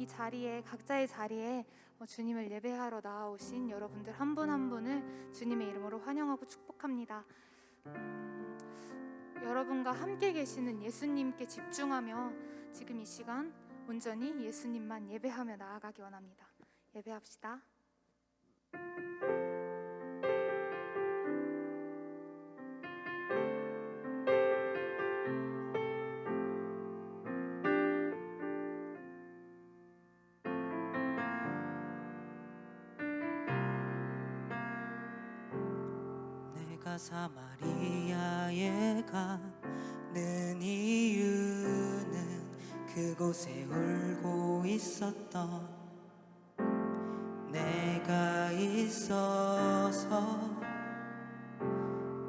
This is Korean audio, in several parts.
이 자리에, 각자의 자리에 주님을 예배하러 나아오신 여러분들 한 분 한 분을 주님의 이름으로 환영하고 축복합니다. 여러분과 함께 계시는 예수님께 집중하며 지금 이 시간 온전히 예수님만 예배하며 나아가기 원합니다. 예배합시다. 내가 사마리아에 가는 이유는 그곳에 울고 있었던 내가 있어서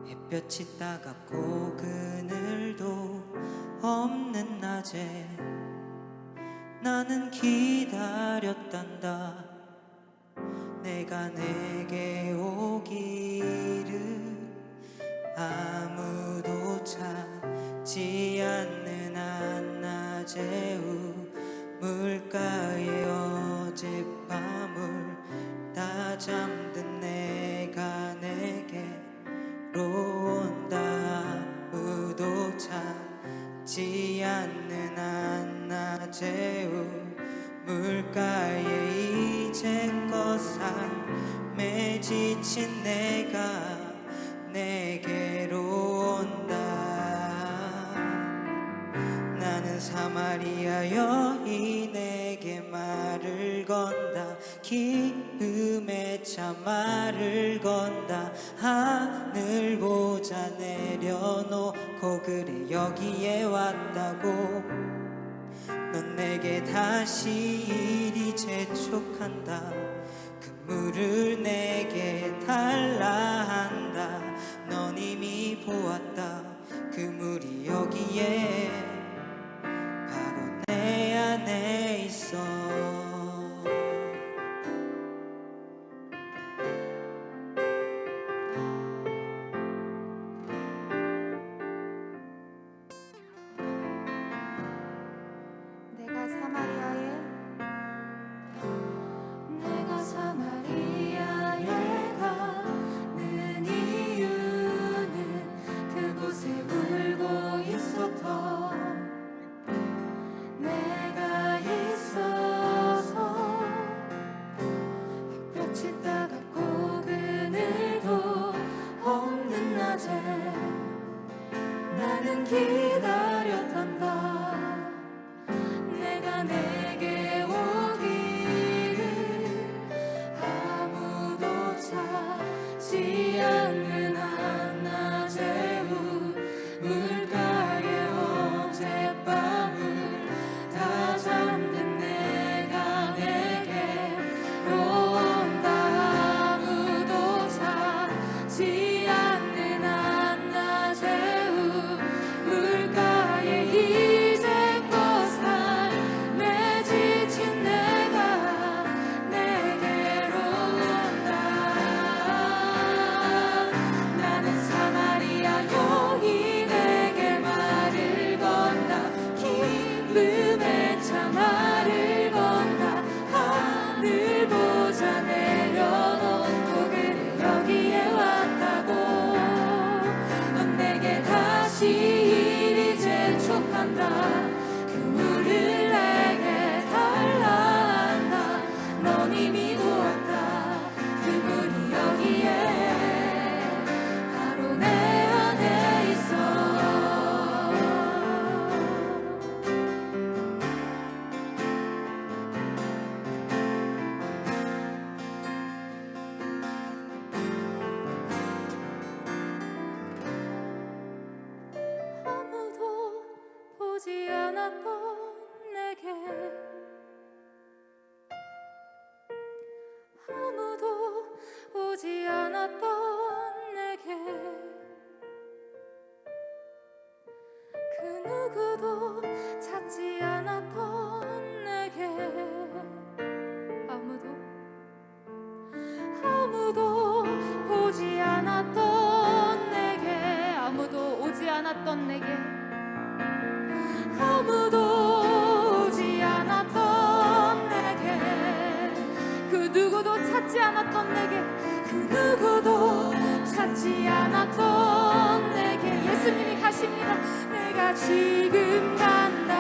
햇볕이 따갑고 그늘도 없는 낮에 나는 기다렸단다. 내가 내게 오기를 아무도 찾지 않는 한낮의 우물가에 어젯밤을 다 잠든 내가 내게로 온다. 아무도 찾지 않는 한낮의 우물가에 이제껏 삶에 지친 내가 내게로 온다. 나는 사마리아 여인에게 말을 건다. 기쁨에 차 말을 건다. 하늘 보자 내려놓고 그래 여기에 왔다고. 넌 내게 다시 이리 재촉한다. 그 물을 내게 달라 한다. 넌 이미 보았다. 그 물이 여기에 바로 내 안에 있어. 내가 사마리아에 가는 이유는 그곳에 울고 있었던 내가 있어서 햇볕이 따갑고 그늘도 없는 낮에 나는 기다렸단다. 내가 내게 오기를 아무도 찾지 않는 한낮의 우물가에 어젯밤을 다 잠든 내가 내게로 온다. 아무도 찾지 않는 한낮의 우물가에 이제껏 삶에 지친 내가 내게로 온다. 나는 사마리아 여인에게 말을 건다. 기쁨에 차 말을 건다. 하늘 보자 내려놓고 그래 여기에 왔다고. 넌 내게 다시 이리 재촉한다. 그 물을 내게 달라 한다. 넌 이미 보았다. 그 물이 여기에 바로 내 안에 있어. 아무도 보지 않았던 내게 아무도 오지 않았던 내게 그 누구도 찾지 않았던 내게 아무도 보지 않았던 내게 아무도 오지 않았던 내게 아무도 오지 않았던 않았던 내게 그 누구도 찾지 않았던 내게 예수님이 가십니다. 내가 지금 간다.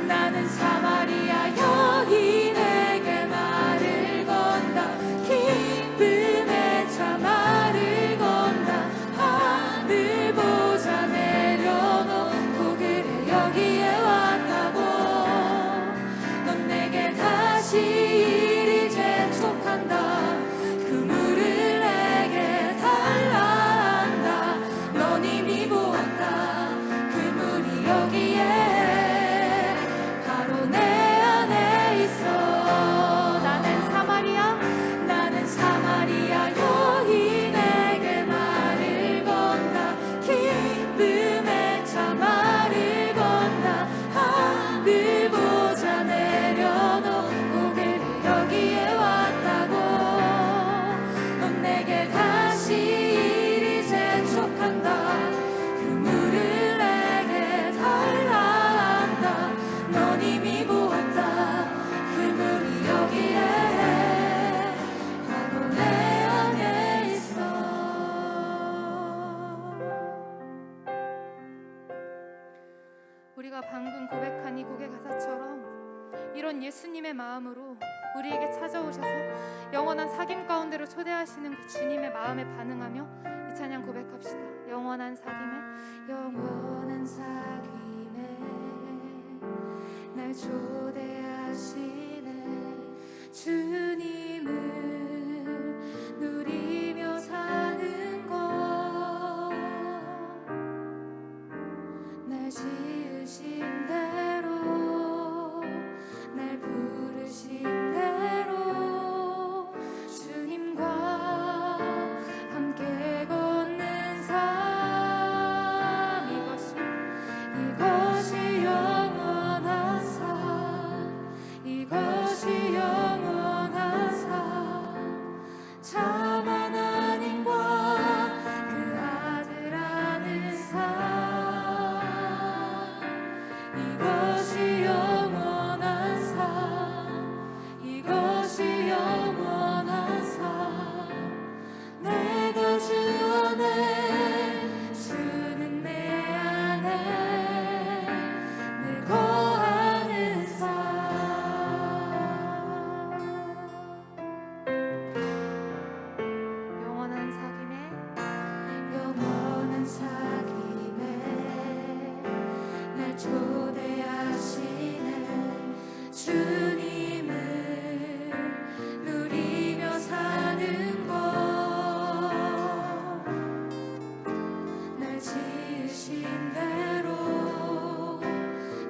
나는 사마리아 여인에게 말을 건다. 기쁨에 차 말을 건다. 하늘 보자 내려놓고 그래 여기에 왔다고. 넌 내게 다시 이리 재촉한다. 그물을 내게 달라 한다. 넌 이미 보았다. 그물이 여기에 바로 내 안에 있어. 나는 사마리아 여인에게 말을 건다. 기쁨에 차 말을 건다. 하늘 보자 내려놓고 그래 여기에 왔다고. 넌 내게 다시 이리 재촉한다. 그물을 내게 달라 한다. 넌 이미 보았다. 그물이 여기에 바로 내 안에 있어. 우리가 방금 고백한 이 곡의 가사처럼 이런 예수님의 마음으로 우리에게 찾아오셔서 영원한 사귐 가운데로 초대하시는 그 주님의 마음에 반응하며 이 찬양 고백합시다. 영원한 사귐에 영원한 사귐에 날 초대하시네. 주님을 누리며 사는 것. 날 지으신 대로 날 부르신 대로 주님과 함께 걷는 삶. 이것이 영원한 삶. 이것이 영원한 삶. 참 하나님과 그 아들 아는 삶. 이것이 영원한 삶. 이것이 영원한 삶. 내가 주 안에 주는 내 안에 늘 거하는 삶. 영원한 사귐에 영원한 사귐에 날 초대하시는 주님을 누리며 사는 것. 날 지으신 대로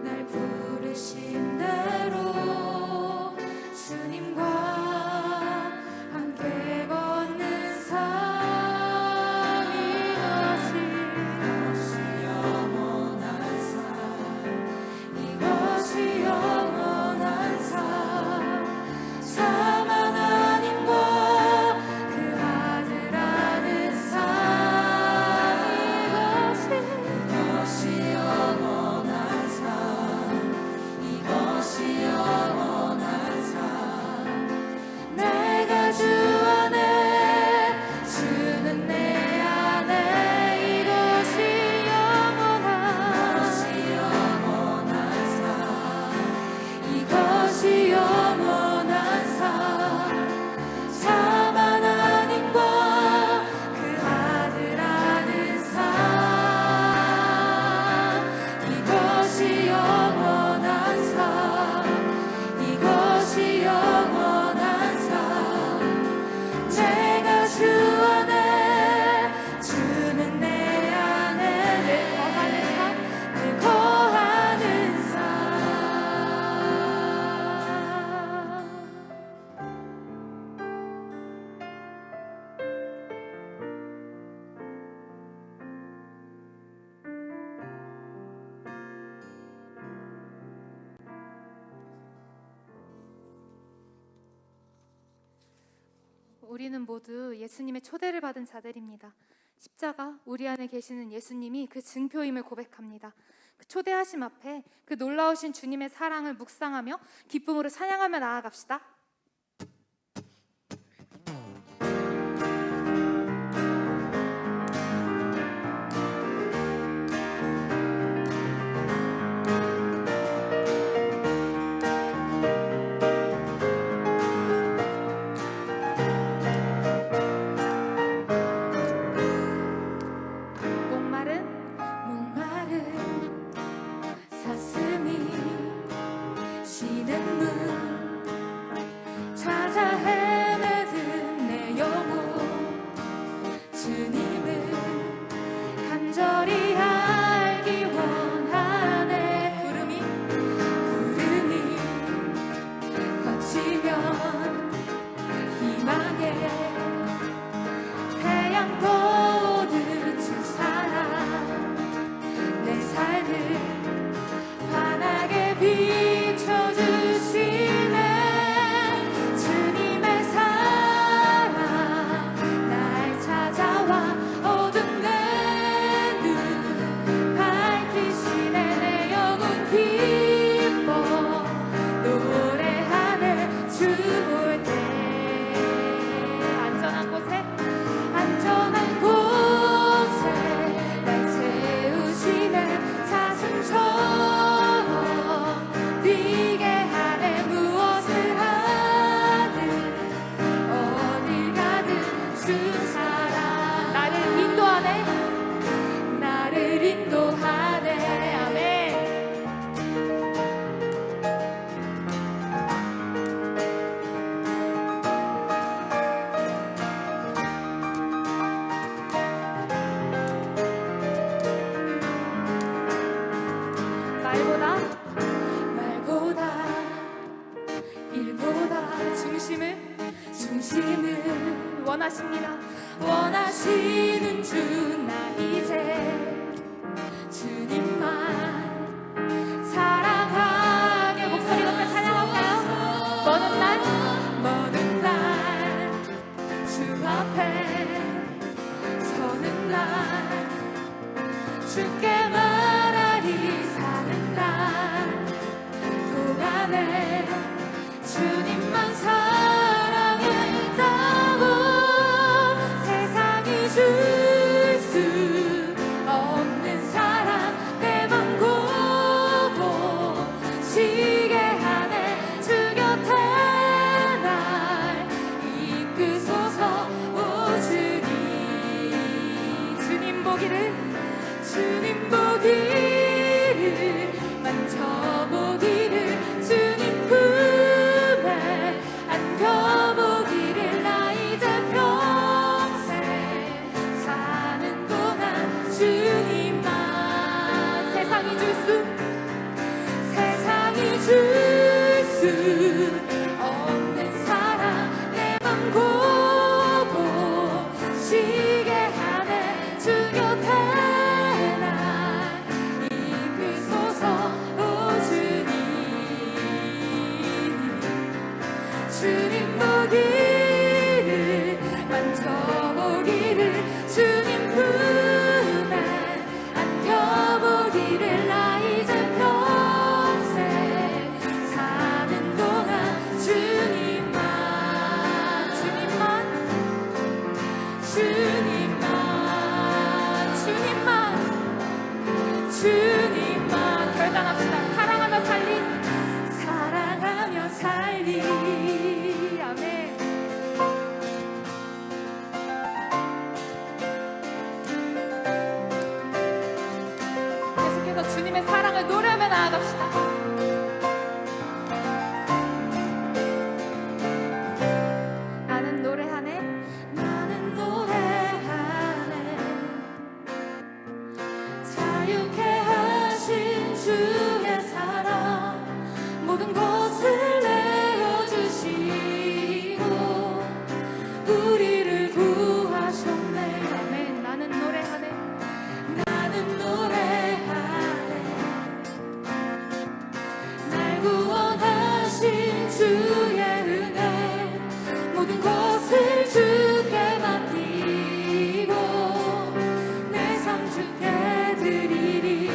날 부르신 대로 주님과 함께 걷는 삶. 이것이 영원한 삶. 이것이 영원한 삶. 참 하나님과 그 아들 아는 삶. 이것이 영원한 삶. 이것이 영원한 삶. 내가 주 안에 주는 내 안에 이것이 영원한 삶. 이것이 영원한 삶. 참 하나님과 그 아들 아는 삶. 이것이 영원한 삶. 이것이 영원한 삶. 내가 주 안에 주는 내 안에 늘 거하는 삶. 늘 거하는 삶. 우리는 모두 예수님의 초대를 받은 자들입니다. 십자가 우리 안에 계시는 예수님이 그 증표임을 고백합니다. 그 초대하심 앞에 그 놀라우신 주님의 사랑을 묵상하며 기쁨으로 찬양하며 나아갑시다. 말보다 일보다 중심을 원하십니다. 원하시는 주 나 이제 주님만 사랑하게 목소리 높여 찬양할까요? 먼 날 주 앞에 서는 날 주께 말하리 사는 날 동안에 주님만 사랑했다고 세상이 줄 수 없는 사랑 내 맘 고고 시게 하네 주 곁에 날 이끄소서 오 주님 보기를 만져보기를 주님 품에 안겨보기를 나 이제 평생 사는 동안 주님만 세상이 줄 수 없는 사랑 내 맘 고고 시게 하네 주 곁에 날 이끄소서 오 주님 보기를 만져보기를 주님 품에 안겨보기를 나 이제 평생 사는 동안 주님만 결단합시다. 사랑하며 살리 아멘. 계속해서 주님의 사랑을 노래하며 나아갑시다. 나는 노래하네. 나는 노래하네 자유케 하신 주의 사랑 모든 것을 내어주시고 우리를 구하셨네 아멘. 나는 노래하네. 나는 노래하네 날 구원하신 주의 은혜 모든 것을 주께 맡기고 내 삶 주께 드리리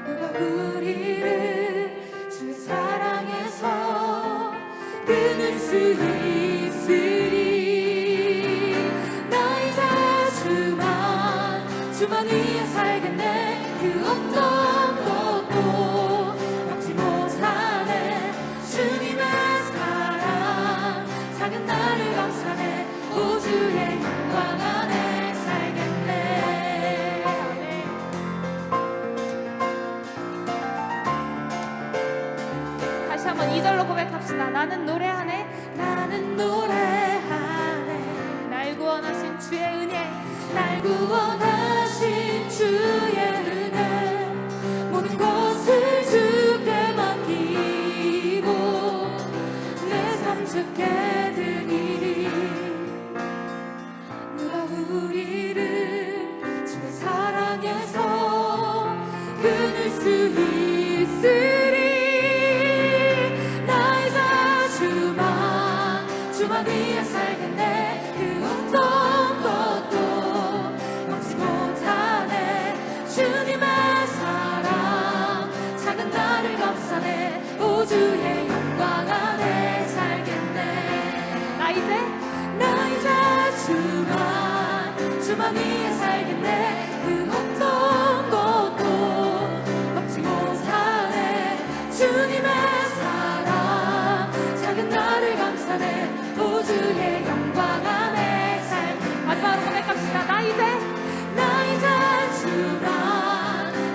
누가 우리를 주 사랑해서 끊을 수 있으리 나 이제 주만 위해 살겠네 그 어떤 것도 막지 못하네 주님의 사랑 작은 나를 감싸네 오 주의 영광 안에 살겠네 다시 한번 2절로 고백합시다. 나는 노래하네. 나는 노래하네 날 구원하신 주의 은혜 날 구원하신 주의 은혜 모든 것을 주께 맡기고 내 삶 주께 드리리 누가 우리를 주의 사랑해서 끊을 수 있으리 나 이제 주만 위해 살겠네 그 어떤 것도 막지 못하네 주님의 사랑 작은 나를 감싸네 오 주의 영광 안에 살겠네 나 이제 주만 위해 살겠네 그 어떤 것도 막지 못하네 주님의 사랑 작은 나를 감싸네 오 주의 영광 안에 살겠네 마지막으로 고백합시다. 나 이제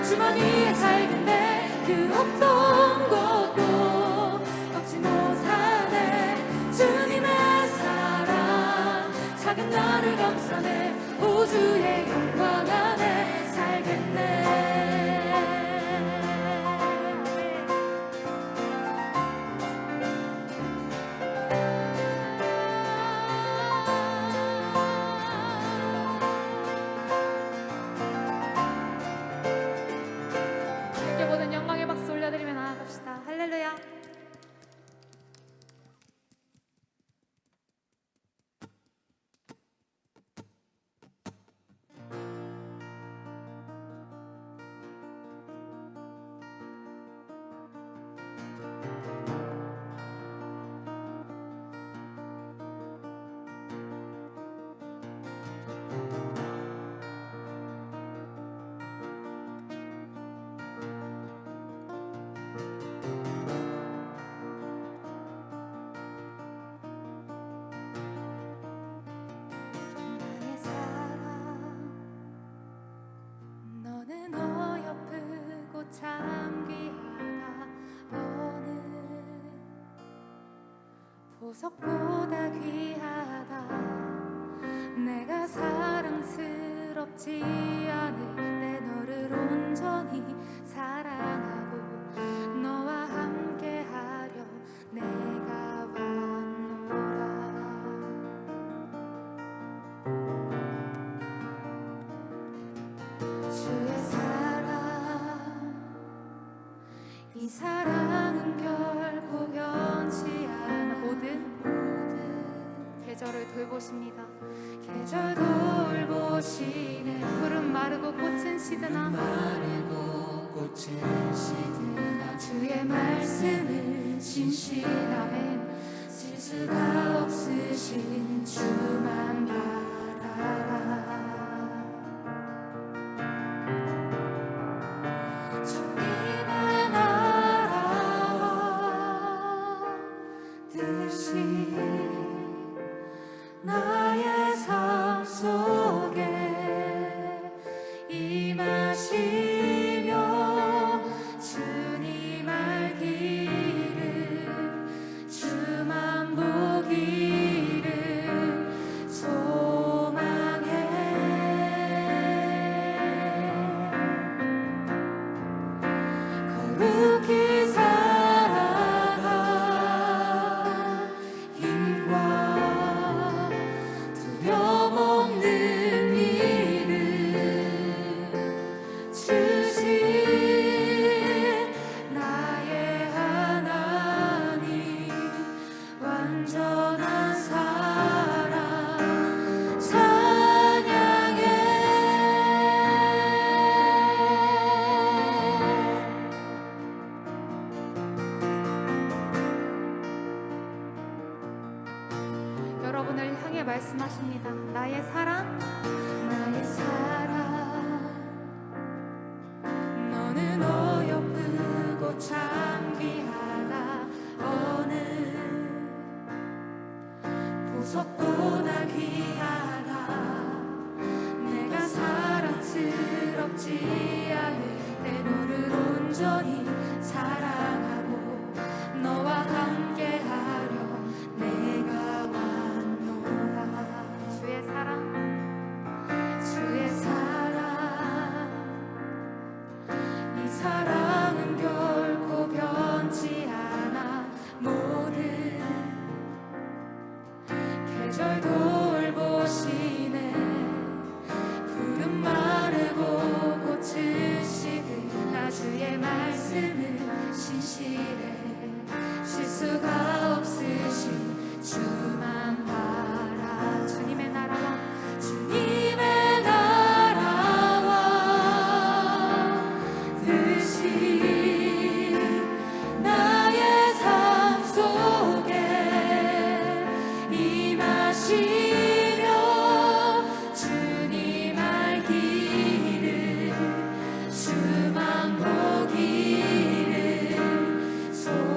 주만 위해 살겠네 그 어떤 것도 막지 못하네 주님의 사랑 작은 나를 감싸네 오 주의 영광 안에 살겠네 보석보다 귀하다. 내가 사랑스럽지 않을 때 너를 온전히 사랑하고 너와 함께하려 내가 왔노라. 주의 사랑, 이 사랑은 결코 변치 않아. 모든 계절을 돌보십니다. 계절 돌보시네. 푸른 마르고 꽃은 시드나 주의 말씀을 진실하면 실수가 없으신 주만 바라라. 주님의 나라와 뜻이 나의 삶 속에 임하시며 주님 알기를 주만 보기를 소망해. 거룩히 살아가 힘과 두려움 없는 일을 주신 나의 하나님, 완전한 사랑 찬양해. 여러분을 향해 말씀하십니다. 나의 사랑, 나의 사랑, 너는 어여쁘고 참 귀하다. 어느 보석보다 귀하다. 내가 사랑스럽지 않을 때 너를 온전히 사랑하고 너와 함께하려 내가 왔노라. 주의 사랑, 주의 사랑, 이 사랑은 결코 변치 않아. 모든 계절 돌보시네. 푸른 마르고 꽃은 시든 나 주의 말씀을 신실해. 실수가 없으신 주만 바라. 주님의 나라와 주님의 나라와 뜻이 나의 삶 속에 임하시며 주님 알기를 주만 보기를 소망해.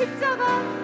십자가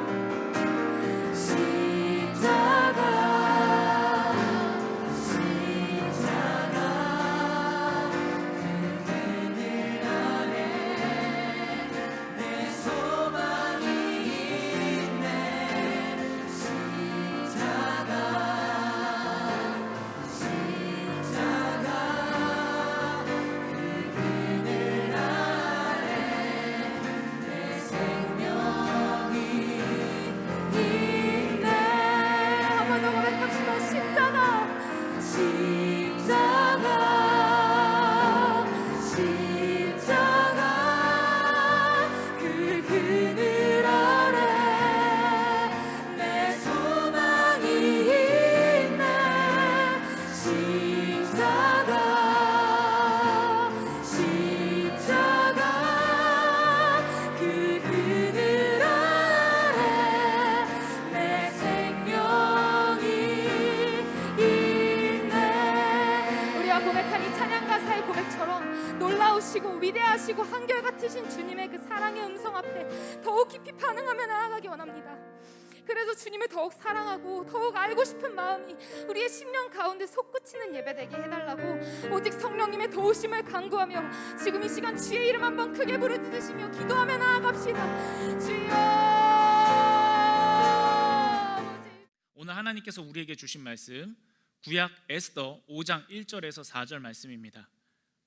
놀라우시고 위대하시고 한결같으신 주님의 그 사랑의 음성 앞에 더욱 깊이 반응하며 나아가기 원합니다. 그래서 주님을 더욱 사랑하고 더욱 알고 싶은 마음이 우리의 심령 가운데 솟구치는 예배되게 해달라고 오직 성령님의 도우심을 간구하며 지금 이 시간 주의 이름 한번 크게 부르짖으시며 기도하며 나아갑시다. 주여. 오늘 하나님께서 우리에게 주신 말씀 구약 에스더 5장 1절에서 4절 말씀입니다.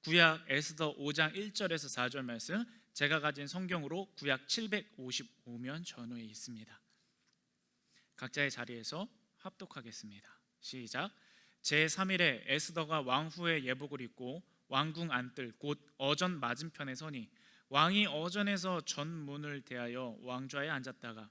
구약 에스더 5장 1절에서 4절 말씀, 제가 가진 성경으로 구약 755면 전후에 있습니다. 각자의 자리에서 합독하겠습니다. 시작. 제3일에 에스더가 왕후의 예복을 입고 왕궁 안뜰 곧 어전 맞은편에 서니 왕이 어전에서 전문을 대하여 왕좌에 앉았다가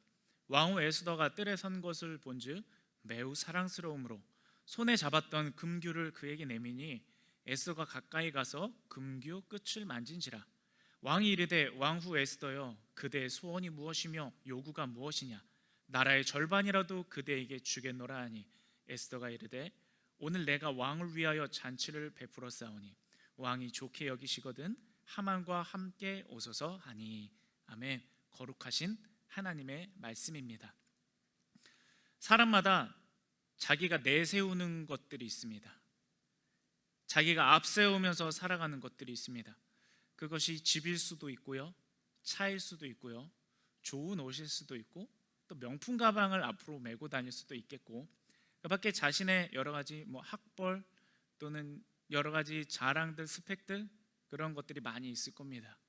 왕후 에스더가 뜰에 선 것을 본즉 매우 사랑스러움으로 손에 잡았던 금규를 그에게 내미니 에스더가 가까이 가서 금규 끝을 만진지라. 왕이 이르되 왕후 에스더여, 그대의 소원이 무엇이며 요구가 무엇이냐? 나라의 절반이라도 그대에게 주겠노라 하니 에스더가 이르되 오늘 내가 왕을 위하여 잔치를 베풀었사오니 왕이 좋게 여기시거든 하만과 함께 오소서 하니. 아멘. 거룩하신 하나님의 말씀입니다. 사람마다 자기가 내세우는 것들이 있습니다. 자기가 앞세우면서 살아가는 것들이 있습니다. 그것이 집일 수도 있고요, 차일 수도 있고요, 좋은 옷일 수도 있고 또 명품 가방을 앞으로 메고 다닐 수도 있겠고, 그 밖에 자신의 여러 가지 학벌 또는 여러 가지 자랑들, 스펙들, 그런 것들이 많이 있을 겁니다.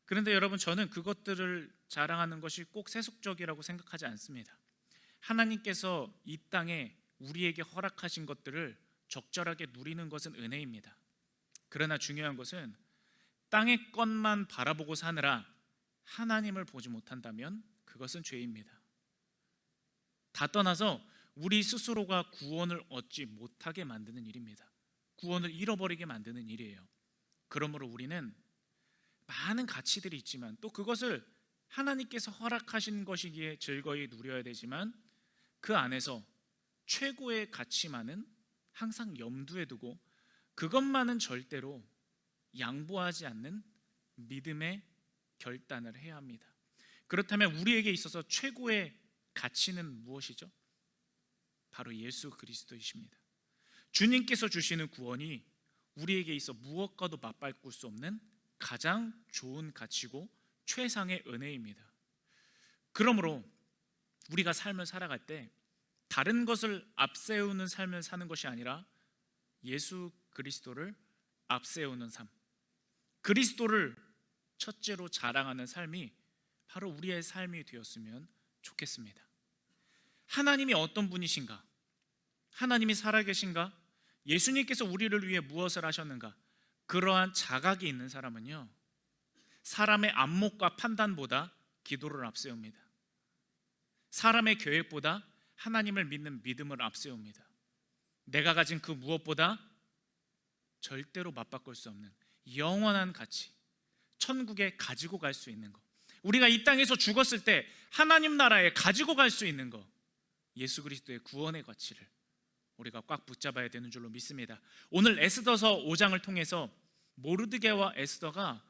그런데 여러분, 저는 그것들을 자랑하는 것이 꼭 세속적이라고 생각하지 않습니다. 하나님께서 이 땅에 우리에게 허락하신 것들을 적절하게 누리는 것은 은혜입니다. 그러나 중요한 것은 땅의 것만 바라보고 사느라 하나님을 보지 못한다면 그것은 죄입니다. 다 떠나서 우리 스스로가 구원을 얻지 못하게 만드는 일입니다. 구원을 잃어버리게 만드는 일이에요. 그러므로 우리는 많은 가치들이 있지만 또 그것을 하나님께서 허락하신 것이기에 즐거이 누려야 되지만 그 안에서 최고의 가치만은 항상 염두에 두고 그것만은 절대로 양보하지 않는 믿음의 결단을 해야 합니다. 그렇다면 우리에게 있어서 최고의 가치는 무엇이죠? 바로 예수 그리스도이십니다. 주님께서 주시는 구원이 우리에게 있어 무엇과도 맞바꿀 수 없는 가장 좋은 가치고 최상의 은혜입니다. 그러므로 우리가 삶을 살아갈 때 다른 것을 앞세우는 삶을 사는 것이 아니라 예수 그리스도를 앞세우는 삶, 그리스도를 첫째로 자랑하는 삶이 바로 우리의 삶이 되었으면 좋겠습니다. 하나님이 어떤 분이신가? 하나님이 살아계신가? 예수님께서 우리를 위해 무엇을 하셨는가? 그러한 자각이 있는 사람은요, 사람의 안목과 판단보다 기도를 앞세웁니다. 사람의 계획보다 하나님을 믿는 믿음을 앞세웁니다. 내가 가진 그 무엇보다 절대로 맞바꿀 수 없는 영원한 가치, 천국에 가지고 갈 수 있는 것, 우리가 이 땅에서 죽었을 때 하나님 나라에 가지고 갈 수 있는 것, 예수 그리스도의 구원의 가치를 우리가 꽉 붙잡아야 되는 줄로 믿습니다. 오늘 에스더서 5장을 통해서 모르드게와 에스더가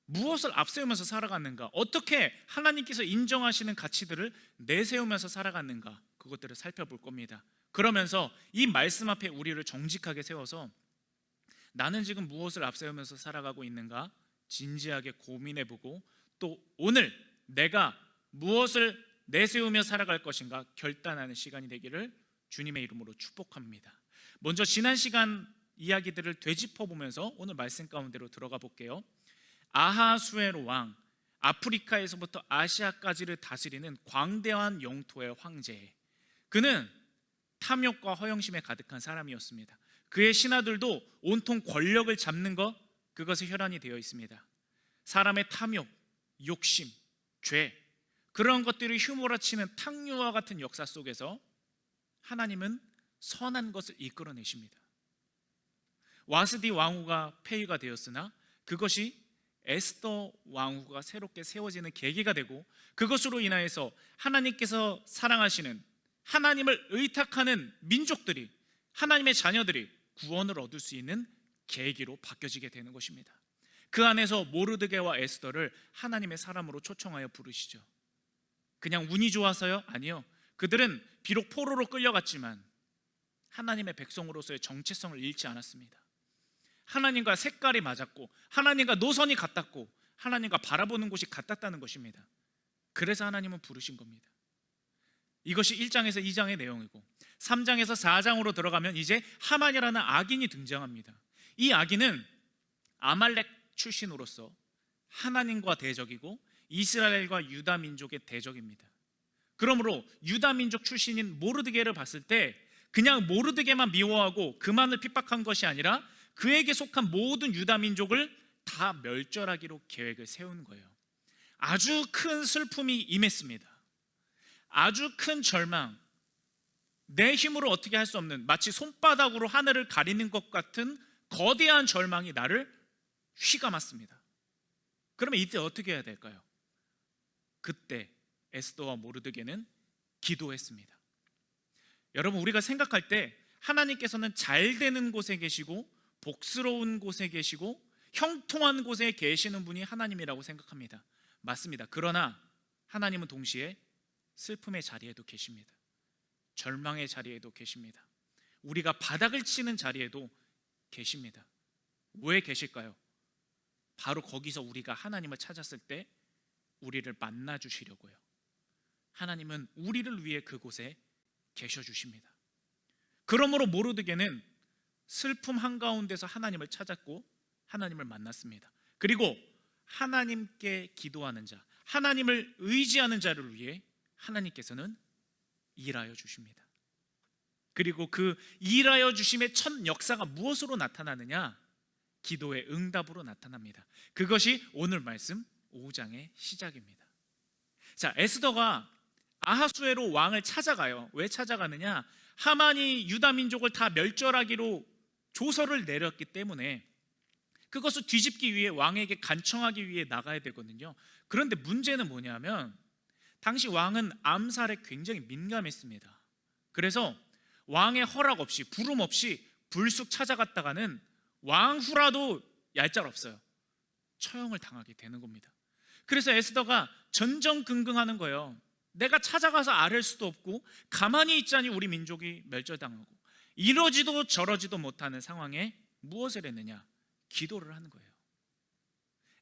무엇을 앞세우면서 살아갔는가, 어떻게 하나님께서 인정하시는 가치들을 내세우면서 살아갔는가, 그것들을 살펴볼 겁니다. 그러면서 이 말씀 앞에 우리를 정직하게 세워서 나는 지금 무엇을 앞세우면서 살아가고 있는가 진지하게 고민해보고, 또 오늘 내가 무엇을 내세우며 살아갈 것인가 결단하는 시간이 되기를 주님의 이름으로 축복합니다. 먼저 지난 시간 이야기들을 되짚어보면서 오늘 말씀 가운데로 들어가 볼게요. 아하수에로 왕, 아프리카에서부터 아시아까지를 다스리는 광대한 영토의 황제, 그는 탐욕과 허영심에 가득한 사람이었습니다. 그의 신하들도 온통 권력을 잡는 것, 그것에 혈안이 되어 있습니다. 사람의 탐욕, 욕심, 죄, 그런 것들이 휘몰아치는 탕류와 같은 역사 속에서 하나님은 선한 것을 이끌어내십니다. 와스디 왕후가 폐위가 되었으나 그것이 에스더 왕후가 새롭게 세워지는 계기가 되고, 그것으로 인하여서 하나님께서 사랑하시는, 하나님을 의탁하는 민족들이, 하나님의 자녀들이 구원을 얻을 수 있는 계기로 바뀌어지게 되는 것입니다. 그 안에서 모르드게와 에스더를 하나님의 사람으로 초청하여 부르시죠. 그냥 운이 좋아서요? 아니요. 그들은 비록 포로로 끌려갔지만 하나님의 백성으로서의 정체성을 잃지 않았습니다. 하나님과 색깔이 맞았고, 하나님과 노선이 같았고, 하나님과 바라보는 곳이 같았다는 것입니다. 그래서 하나님은 부르신 겁니다. 이것이 1장에서 2장의 내용이고, 3장에서 4장으로 들어가면 이제 하만이라는 악인이 등장합니다. 이 악인은 아말렉 출신으로서 하나님과 대적이고 이스라엘과 유다 민족의 대적입니다. 그러므로 유다 민족 출신인 모르드게를 봤을 때 그냥 모르드게만 미워하고 그만을 핍박한 것이 아니라 그에게 속한 모든 유다 민족을 다 멸절하기로 계획을 세운 거예요. 아주 큰 슬픔이 임했습니다. 아주 큰 절망, 내 힘으로 어떻게 할 수 없는, 마치 손바닥으로 하늘을 가리는 것 같은 거대한 절망이 나를 휘감았습니다. 그러면 이때 어떻게 해야 될까요? 그때 에스더와 모르드게는 기도했습니다. 여러분, 우리가 생각할 때 하나님께서는 잘 되는 곳에 계시고 복스러운 곳에 계시고 형통한 곳에 계시는 분이 하나님이라고 생각합니다. 맞습니다. 그러나 하나님은 동시에 슬픔의 자리에도 계십니다. 절망의 자리에도 계십니다. 우리가 바닥을 치는 자리에도 계십니다. 왜 계실까요? 바로 거기서 우리가 하나님을 찾았을 때 우리를 만나 주시려고요. 하나님은 우리를 위해 그곳에 계셔 주십니다. 그러므로 모르드게는 슬픔 한가운데서 하나님을 찾았고 하나님을 만났습니다. 그리고 하나님께 기도하는 자, 하나님을 의지하는 자를 위해 하나님께서는 일하여 주십니다. 그리고 그 일하여 주심의 첫 역사가 무엇으로 나타나느냐? 기도의 응답으로 나타납니다. 그것이 오늘 말씀 5장의 시작입니다. 자, 에스더가 아하수에로 왕을 찾아가요. 왜 찾아가느냐? 하만이 유다 민족을 다 멸절하기로 조서를 내렸기 때문에 그것을 뒤집기 위해 왕에게 간청하기 위해 나가야 되거든요. 그런데 문제는 뭐냐면 당시 왕은 암살에 굉장히 민감했습니다. 그래서 왕의 허락 없이, 부름 없이 불쑥 찾아갔다가는 왕후라도 얄짤없어요. 처형을 당하게 되는 겁니다. 그래서 에스더가 전전긍긍하는 거예요. 내가 찾아가서 아랠 수도 없고 가만히 있자니 우리 민족이 멸절당하고, 이러지도 저러지도 못하는 상황에 무엇을 했느냐? 기도를 하는 거예요.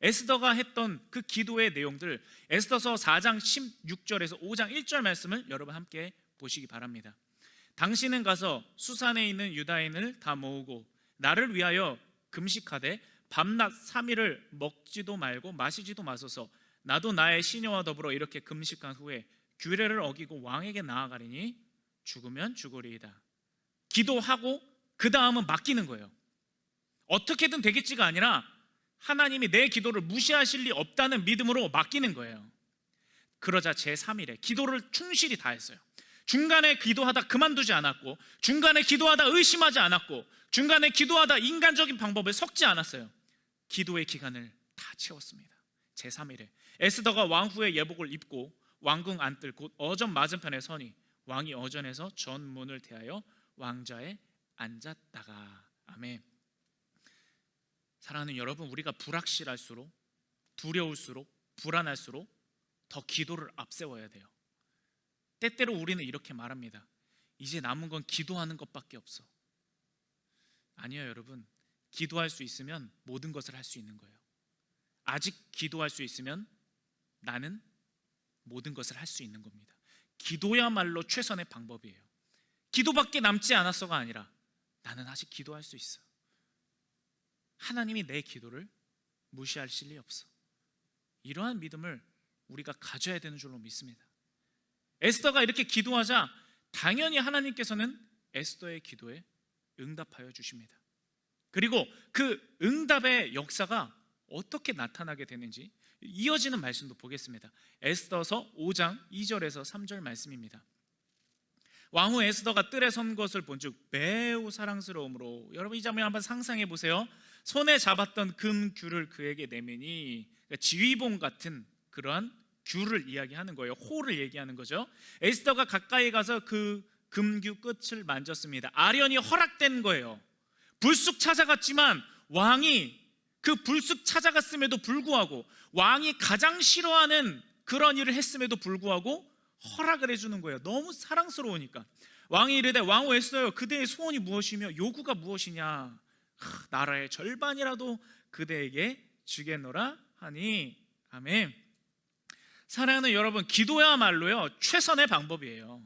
에스더가 했던 그 기도의 내용들, 에스더서 4장 16절에서 5장 1절 말씀을 여러분 함께 보시기 바랍니다. 당신은 가서 수산에 있는 유다인을 다 모으고 나를 위하여 금식하되 밤낮 3일을 먹지도 말고 마시지도 마소서. 나도 나의 시녀와 더불어 이렇게 금식한 후에 규례를 어기고 왕에게 나아가리니 죽으면 죽으리이다. 기도하고 그 다음은 맡기는 거예요. 어떻게든 되겠지가 아니라 하나님이 내 기도를 무시하실 리 없다는 믿음으로 맡기는 거예요. 그러자 제3일에 기도를 충실히 다했어요. 중간에 기도하다 그만두지 않았고, 중간에 기도하다 의심하지 않았고, 중간에 기도하다 인간적인 방법에 섞지 않았어요. 기도의 기간을 다 채웠습니다. 제3일에 에스더가 왕후의 예복을 입고 왕궁 안뜰 곧 어전 맞은편에 서니 왕이 어전에서 전문을 대하여 왕좌에 앉았다가. 아멘. 사랑하는 여러분, 우리가 불확실할수록 두려울수록 불안할수록 더 기도를 앞세워야 돼요. 때때로 우리는 이렇게 말합니다. 이제 남은 건 기도하는 것밖에 없어. 아니요, 여러분. 기도할 수 있으면 모든 것을 할 수 있는 거예요. 아직 기도할 수 있으면 나는 모든 것을 할 수 있는 겁니다. 기도야말로 최선의 방법이에요. 기도밖에 남지 않았어가 아니라 나는 아직 기도할 수 있어. 하나님이 내 기도를 무시하실 리 없어. 이러한 믿음을 우리가 가져야 되는 줄로 믿습니다. 에스더가 이렇게 기도하자 당연히 하나님께서는 에스더의 기도에 응답하여 주십니다. 그리고 그 응답의 역사가 어떻게 나타나게 되는지 이어지는 말씀도 보겠습니다. 에스더서 5장 2절에서 3절 말씀입니다. 왕후 에스더가 뜰에 선 것을 본즉 매우 사랑스러움으로, 여러분 이 장면 한번 상상해 보세요. 손에 잡았던 금 귤을 그에게 내미니, 그러니까 지휘봉 같은 그러한 귤을 이야기하는 거예요. 호를 얘기하는 거죠. 에스더가 가까이 가서 그 금규 끝을 만졌습니다. 아련히 허락된 거예요. 불쑥 찾아갔지만 왕이 그 불쑥 찾아갔음에도 불구하고, 왕이 가장 싫어하는 그런 일을 했음에도 불구하고 허락을 해주는 거예요. 너무 사랑스러우니까. 왕이 이르되 왕후 에스더여, 그대의 소원이 무엇이며 요구가 무엇이냐? 나라의 절반이라도 그대에게 주겠노라 하니. 아멘. 사랑하는 여러분, 기도야말로요 최선의 방법이에요.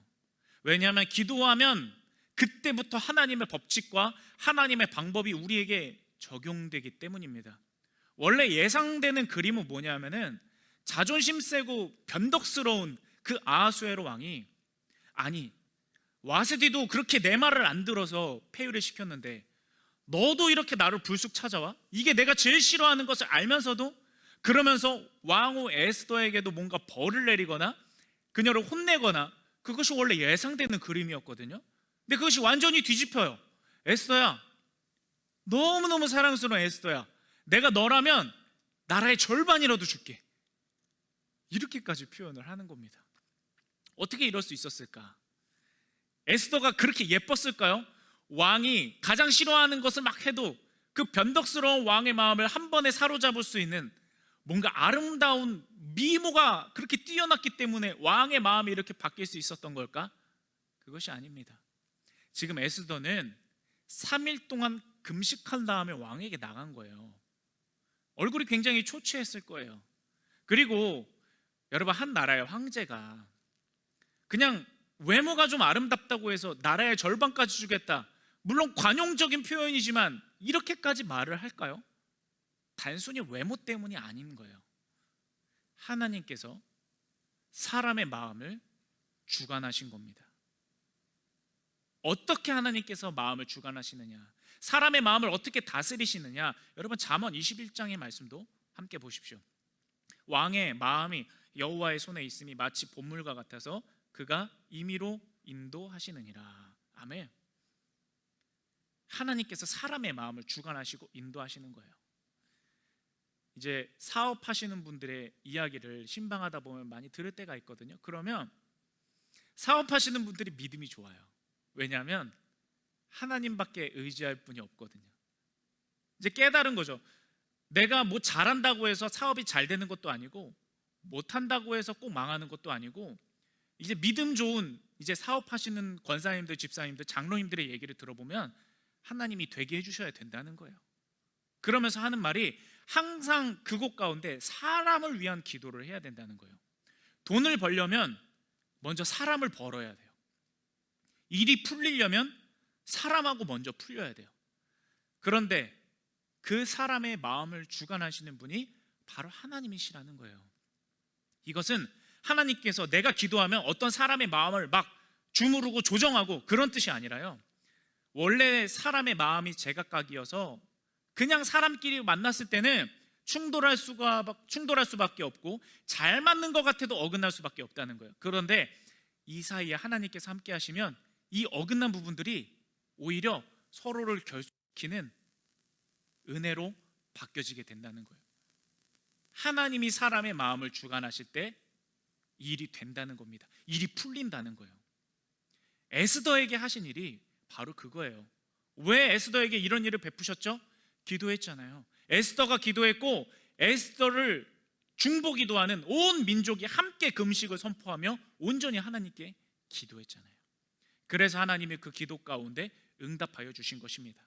왜냐하면 기도하면 그때부터 하나님의 법칙과 하나님의 방법이 우리에게 적용되기 때문입니다. 원래 예상되는 그림은 뭐냐면은 자존심 세고 변덕스러운 그 아하수에로 왕이, 아니 와스디도 그렇게 내 말을 안 들어서 폐위를 시켰는데 너도 이렇게 나를 불쑥 찾아와? 이게 내가 제일 싫어하는 것을 알면서도, 그러면서 왕후 에스더에게도 뭔가 벌을 내리거나 그녀를 혼내거나, 그것이 원래 예상되는 그림이었거든요. 근데 그것이 완전히 뒤집혀요. 에스더야, 너무너무 사랑스러운 에스더야, 내가 너라면 나라의 절반이라도 줄게. 이렇게까지 표현을 하는 겁니다. 어떻게 이럴 수 있었을까? 에스더가 그렇게 예뻤을까요? 왕이 가장 싫어하는 것을 막 해도 그 변덕스러운 왕의 마음을 한 번에 사로잡을 수 있는 뭔가 아름다운 미모가 그렇게 뛰어났기 때문에 왕의 마음이 이렇게 바뀔 수 있었던 걸까? 그것이 아닙니다. 지금 에스더는 3일 동안 금식한 다음에 왕에게 나간 거예요. 얼굴이 굉장히 초췌했을 거예요. 그리고 여러분, 한 나라의 황제가 그냥 외모가 좀 아름답다고 해서 나라의 절반까지 주겠다, 물론 관용적인 표현이지만 이렇게까지 말을 할까요? 단순히 외모 때문이 아닌 거예요. 하나님께서 사람의 마음을 주관하신 겁니다. 어떻게 하나님께서 마음을 주관하시느냐, 사람의 마음을 어떻게 다스리시느냐, 여러분 잠언 21장의 말씀도 함께 보십시오. 왕의 마음이 여호와의 손에 있음이 마치 봇물과 같아서 그가 임의로 인도하시느니라. 아멘. 하나님께서 사람의 마음을 주관하시고 인도하시는 거예요. 이제 사업하시는 분들의 이야기를 신방하다 보면 많이 들을 때가 있거든요. 그러면 사업하시는 분들이 믿음이 좋아요. 왜냐하면 하나님밖에 의지할 분이 없거든요. 이제 깨달은 거죠. 내가 뭐 잘한다고 해서 사업이 잘 되는 것도 아니고, 못한다고 해서 꼭 망하는 것도 아니고, 이제 믿음 좋은 이제 사업하시는 권사님들, 집사님들, 장로님들의 얘기를 들어보면 하나님이 되게 해주셔야 된다는 거예요. 그러면서 하는 말이 항상 그곳 가운데 사람을 위한 기도를 해야 된다는 거예요. 돈을 벌려면 먼저 사람을 벌어야 돼요. 일이 풀리려면 사람하고 먼저 풀려야 돼요. 그런데 그 사람의 마음을 주관하시는 분이 바로 하나님이시라는 거예요. 이것은 하나님께서 내가 기도하면 어떤 사람의 마음을 막 주무르고 조정하고 그런 뜻이 아니라요, 원래 사람의 마음이 제각각이어서 그냥 사람끼리 만났을 때는 충돌할 수밖에 없고 잘 맞는 것 같아도 어긋날 수밖에 없다는 거예요. 그런데 이 사이에 하나님께서 함께 하시면 이 어긋난 부분들이 오히려 서로를 결속시키는 은혜로 바뀌어지게 된다는 거예요. 하나님이 사람의 마음을 주관하실 때 일이 된다는 겁니다. 일이 풀린다는 거예요. 에스더에게 하신 일이 바로 그거예요. 왜 에스더에게 이런 일을 베푸셨죠? 기도했잖아요. 에스더가 기도했고 에스더를 중보기도하는 온 민족이 함께 금식을 선포하며 온전히 하나님께 기도했잖아요. 그래서 하나님이 그 기도 가운데 응답하여 주신 것입니다.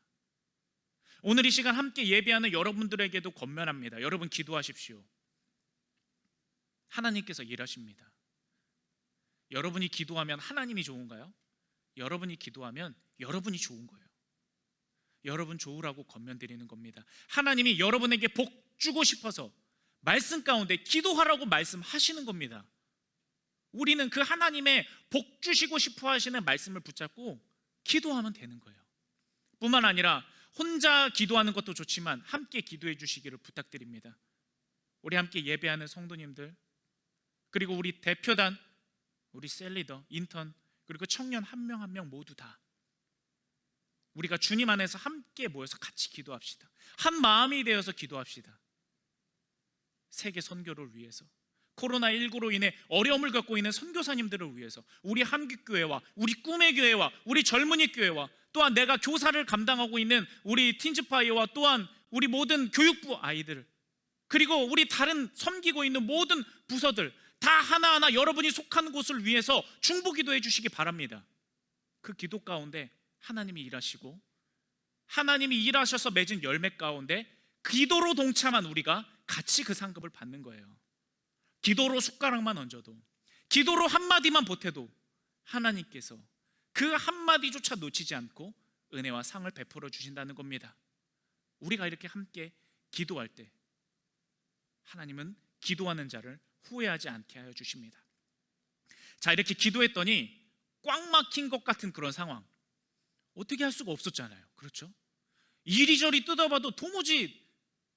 오늘 이 시간 함께 예배하는 여러분들에게도 권면합니다. 여러분 기도하십시오. 하나님께서 일하십니다. 여러분이 기도하면 하나님이 좋은가요? 여러분이 기도하면 여러분이 좋은 거예요. 여러분 좋으라고 권면드리는 겁니다. 하나님이 여러분에게 복 주고 싶어서 말씀 가운데 기도하라고 말씀하시는 겁니다. 우리는 그 하나님의 복 주시고 싶어 하시는 말씀을 붙잡고 기도하면 되는 거예요. 뿐만 아니라 혼자 기도하는 것도 좋지만 함께 기도해 주시기를 부탁드립니다. 우리 함께 예배하는 성도님들, 그리고 우리 대표단, 우리 셀리더, 인턴, 그리고 청년 한 명 한 명 모두 다 우리가 주님 안에서 함께 모여서 같이 기도합시다. 한 마음이 되어서 기도합시다. 세계 선교를 위해서, 코로나19로 인해 어려움을 겪고 있는 선교사님들을 위해서, 우리 한국교회와 우리 꿈의 교회와 우리 젊은이 교회와 또한 내가 교사를 감당하고 있는 우리 틴즈파이어와 또한 우리 모든 교육부 아이들, 그리고 우리 다른 섬기고 있는 모든 부서들 다 하나하나 여러분이 속한 곳을 위해서 중보기도해 주시기 바랍니다. 그 기도 가운데 하나님이 일하시고 하나님이 일하셔서 맺은 열매 가운데 기도로 동참한 우리가 같이 그 상급을 받는 거예요. 기도로 숟가락만 얹어도, 기도로 한마디만 보태도 하나님께서 그 한마디조차 놓치지 않고 은혜와 상을 베풀어 주신다는 겁니다. 우리가 이렇게 함께 기도할 때 하나님은 기도하는 자를 후회하지 않게 하여 주십니다. 자, 이렇게 기도했더니 꽉 막힌 것 같은 그런 상황, 어떻게 할 수가 없었잖아요. 그렇죠? 이리저리 뜯어봐도 도무지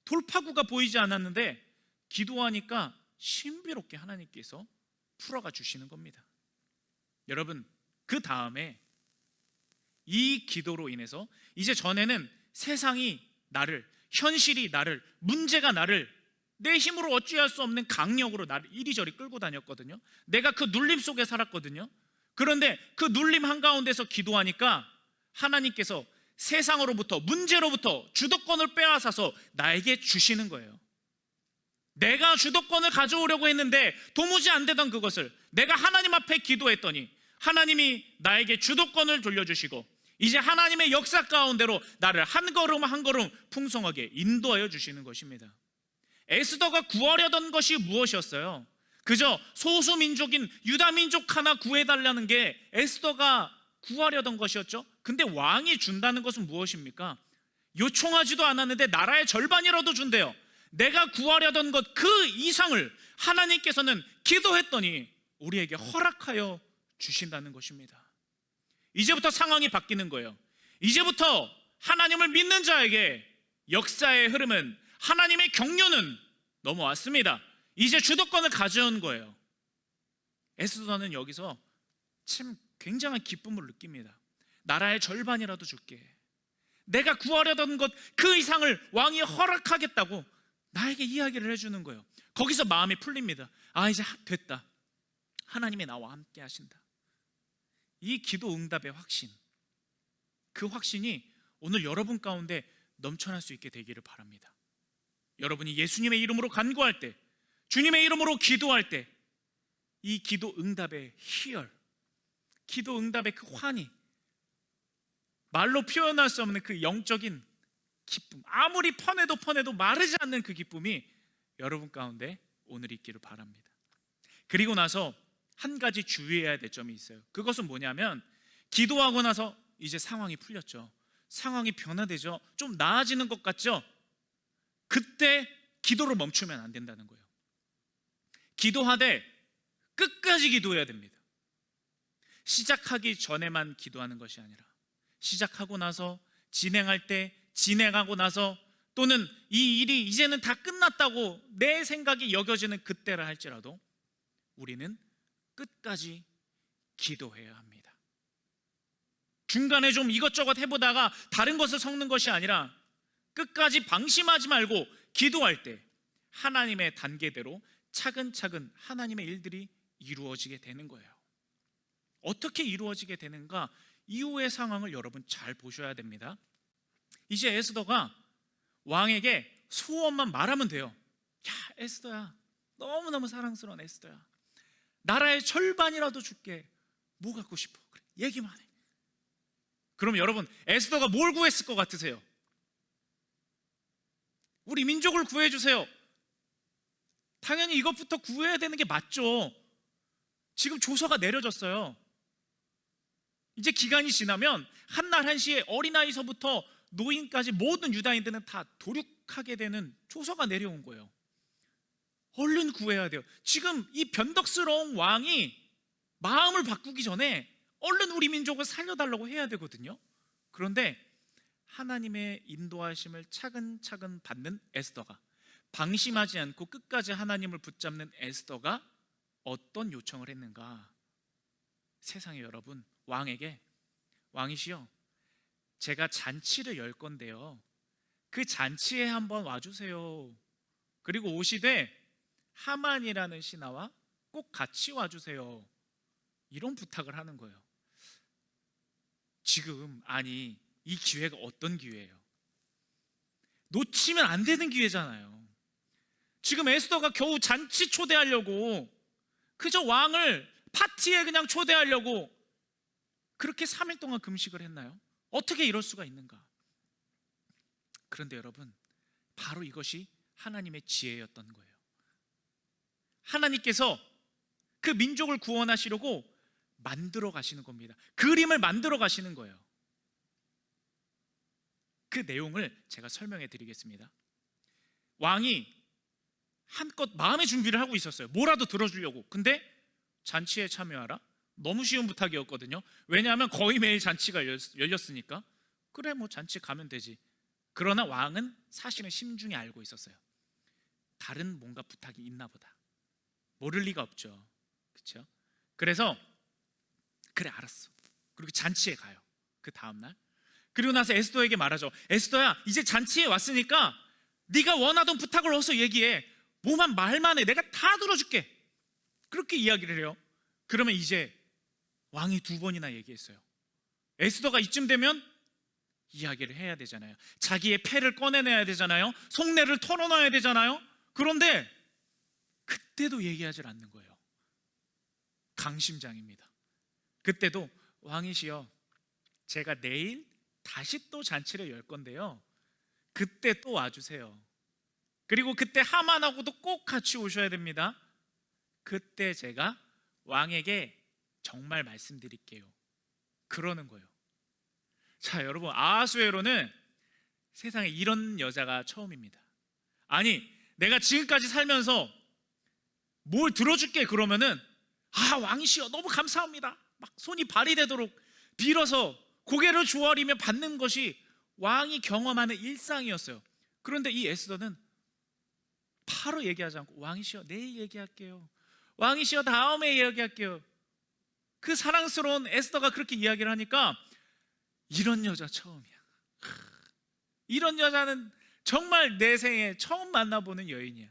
돌파구가 보이지 않았는데 기도하니까 신비롭게 하나님께서 풀어가 주시는 겁니다. 여러분, 그 다음에 이 기도로 인해서 이제 전에는 세상이 나를, 현실이 나를, 문제가 나를 내 힘으로 어찌할 수 없는 강력으로 나를 이리저리 끌고 다녔거든요. 내가 그 눌림 속에 살았거든요. 그런데 그 눌림 한가운데서 기도하니까 하나님께서 세상으로부터, 문제로부터 주도권을 빼앗아서 나에게 주시는 거예요. 내가 주도권을 가져오려고 했는데 도무지 안 되던 그것을 내가 하나님 앞에 기도했더니 하나님이 나에게 주도권을 돌려주시고 이제 하나님의 역사 가운데로 나를 한 걸음 한 걸음 풍성하게 인도하여 주시는 것입니다. 에스더가 구하려던 것이 무엇이었어요? 그저 소수민족인 유다민족 하나 구해달라는 게 에스더가 구하려던 것이었죠. 근데 왕이 준다는 것은 무엇입니까? 요청하지도 않았는데 나라의 절반이라도 준대요. 내가 구하려던 것 그 이상을 하나님께서는 기도했더니 우리에게 허락하여 주신다는 것입니다. 이제부터 상황이 바뀌는 거예요. 이제부터 하나님을 믿는 자에게 역사의 흐름은, 하나님의 경륜은 넘어왔습니다. 이제 주도권을 가져온 거예요. 에스더는 여기서 참 굉장한 기쁨을 느낍니다. 나라의 절반이라도 줄게. 내가 구하려던 것 그 이상을 왕이 허락하겠다고 나에게 이야기를 해주는 거예요. 거기서 마음이 풀립니다. 아, 이제 됐다. 하나님이 나와 함께 하신다. 이 기도 응답의 확신, 그 확신이 오늘 여러분 가운데 넘쳐날 수 있게 되기를 바랍니다. 여러분이 예수님의 이름으로 간구할 때, 주님의 이름으로 기도할 때 이 기도 응답의 희열, 기도 응답의 그 환희, 말로 표현할 수 없는 그 영적인 기쁨, 아무리 퍼내도 마르지 않는 그 기쁨이 여러분 가운데 오늘 있기를 바랍니다. 그리고 나서 한 가지 주의해야 될 점이 있어요. 그것은 뭐냐면, 기도하고 나서 이제 상황이 풀렸죠. 상황이 변화되죠. 좀 나아지는 것 같죠? 그때 기도를 멈추면 안 된다는 거예요. 기도하되 끝까지 기도해야 됩니다. 시작하기 전에만 기도하는 것이 아니라 시작하고 나서, 진행할 때, 진행하고 나서, 또는 이 일이 이제는 다 끝났다고 내 생각이 여겨지는 그때라 할지라도 우리는 끝까지 기도해야 합니다. 중간에 좀 이것저것 해보다가 다른 것을 섞는 것이 아니라 끝까지 방심하지 말고 기도할 때 하나님의 단계대로 차근차근 하나님의 일들이 이루어지게 되는 거예요. 어떻게 이루어지게 되는가? 이후의 상황을 여러분 잘 보셔야 됩니다. 이제 에스더가 왕에게 소원만 말하면 돼요. 야, 에스더야, 너무너무 사랑스러운 에스더야, 나라의 절반이라도 줄게. 뭐 갖고 싶어? 그래, 얘기만 해. 그럼 여러분, 에스더가 뭘 구했을 것 같으세요? 우리 민족을 구해주세요. 당연히 이것부터 구해야 되는 게 맞죠. 지금 조서가 내려졌어요. 이제 기간이 지나면 한날 한시에 어린아이서부터 노인까지 모든 유다인들은 다 도륙하게 되는 조서가 내려온 거예요. 얼른 구해야 돼요. 지금 이 변덕스러운 왕이 마음을 바꾸기 전에 얼른 우리 민족을 살려달라고 해야 되거든요. 그런데 하나님의 인도하심을 차근차근 받는 에스더가, 방심하지 않고 끝까지 하나님을 붙잡는 에스더가 어떤 요청을 했는가? 세상에 여러분, 왕에게, 왕이시여, 제가 잔치를 열 건데요, 그 잔치에 한번 와주세요. 그리고 오시되 하만이라는 신하와 꼭 같이 와주세요. 이런 부탁을 하는 거예요. 지금, 아니, 이 기회가 어떤 기회예요? 놓치면 안 되는 기회잖아요. 지금 에스더가 겨우 잔치 초대하려고, 그저 왕을 파티에 그냥 초대하려고 그렇게 3일 동안 금식을 했나요? 어떻게 이럴 수가 있는가? 그런데 여러분, 바로 이것이 하나님의 지혜였던 거예요. 하나님께서 그 민족을 구원하시려고 만들어 가시는 겁니다. 그림을 만들어 가시는 거예요. 그 내용을 제가 설명해 드리겠습니다. 왕이 한껏 마음의 준비를 하고 있었어요. 뭐라도 들어주려고. 근데 잔치에 참여하라? 너무 쉬운 부탁이었거든요. 왜냐하면 거의 매일 잔치가 열렸으니까. 그래, 뭐 잔치 가면 되지. 그러나 왕은 사실은 심중에 알고 있었어요. 다른 뭔가 부탁이 있나 보다. 모를 리가 없죠. 그렇죠? 그래서 그래, 알았어. 그리고 잔치에 가요. 그 다음날. 그리고 나서 에스더에게 말하죠. 에스더야, 이제 잔치에 왔으니까 네가 원하던 부탁을 어서 얘기해. 뭐만 말만 해. 내가 다 들어줄게. 그렇게 이야기를 해요. 그러면 이제 왕이 2번이나 얘기했어요. 에스더가 이쯤 되면 이야기를 해야 되잖아요. 자기의 패를 꺼내내야 되잖아요. 속내를 털어놔야 되잖아요. 그런데 그때도 얘기하지 않는 거예요. 강심장입니다. 그때도 왕이시여, 제가 내일 다시 또 잔치를 열 건데요, 그때 또 와주세요. 그리고 그때 하만하고도 꼭 같이 오셔야 됩니다. 그때 제가 왕에게 정말 말씀드릴게요. 그러는 거예요. 자, 여러분, 아하수에로는 세상에 이런 여자가 처음입니다. 아니, 내가 지금까지 살면서 뭘 들어줄게 그러면은, 아, 왕이시여, 너무 감사합니다, 막 손이 발이 되도록 빌어서 고개를 조아리며 받는 것이 왕이 경험하는 일상이었어요. 그런데 이 에스더는 바로 얘기하지 않고, 왕이시여, 내일 얘기할게요. 왕이시여, 다음에 얘기할게요. 그 사랑스러운 에스더가 그렇게 이야기를 하니까, 이런 여자 처음이야. 이런 여자는 정말 내 생에 처음 만나보는 여인이야.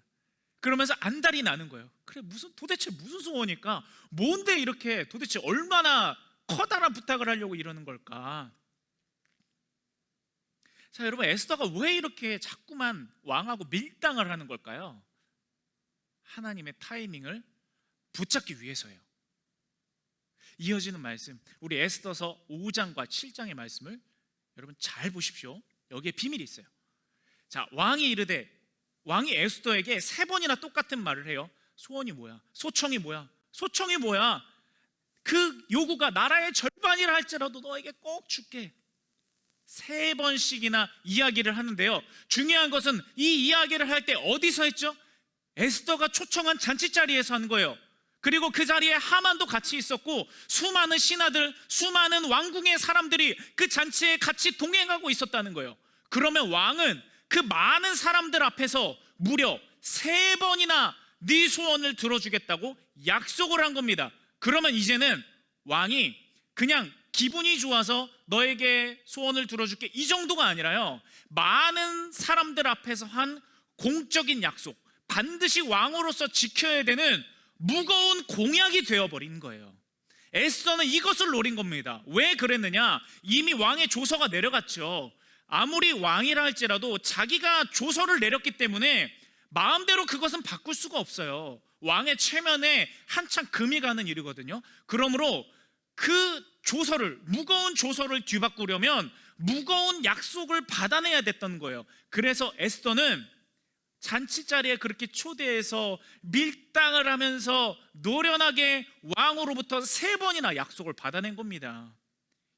그러면서 안달이 나는 거예요. 그래, 도대체 무슨 소원일까? 뭔데 이렇게 도대체 얼마나 커다란 부탁을 하려고 이러는 걸까? 자, 여러분, 에스더가 왜 이렇게 자꾸만 왕하고 밀당을 하는 걸까요? 하나님의 타이밍을 붙잡기 위해서예요. 이어지는 말씀, 우리 에스더서 5장과 7장의 말씀을 여러분 잘 보십시오. 여기에 비밀이 있어요. 자, 왕이 이르되, 왕이 에스더에게 3번이나 똑같은 말을 해요. 소원이 뭐야? 소청이 뭐야? 소청이 뭐야? 그 요구가 나라의 절반이라 할지라도 너에게 꼭 줄게. 3번씩이나 이야기를 하는데요, 중요한 것은 이 이야기를 할 때 어디서 했죠? 에스더가 초청한 잔치자리에서 한 거예요. 그리고 그 자리에 하만도 같이 있었고, 수많은 신하들, 수많은 왕궁의 사람들이 그 잔치에 같이 동행하고 있었다는 거예요. 그러면 왕은 그 많은 사람들 앞에서 무려 3번이나 네 소원을 들어주겠다고 약속을 한 겁니다. 그러면 이제는 왕이 그냥 기분이 좋아서 너에게 소원을 들어줄게, 이 정도가 아니라요, 많은 사람들 앞에서 한 공적인 약속, 반드시 왕으로서 지켜야 되는 무거운 공약이 되어버린 거예요. 에스더는 이것을 노린 겁니다. 왜 그랬느냐? 이미 왕의 조서가 내려갔죠. 아무리 왕이라 할지라도 자기가 조서를 내렸기 때문에 마음대로 그것은 바꿀 수가 없어요. 왕의 체면에 한창 금이 가는 일이거든요. 그러므로 그 조서를, 무거운 조서를 뒤바꾸려면 무거운 약속을 받아내야 됐던 거예요. 그래서 에스더는 잔치자리에 그렇게 초대해서 밀당을 하면서 노련하게 왕으로부터 3번이나 약속을 받아낸 겁니다.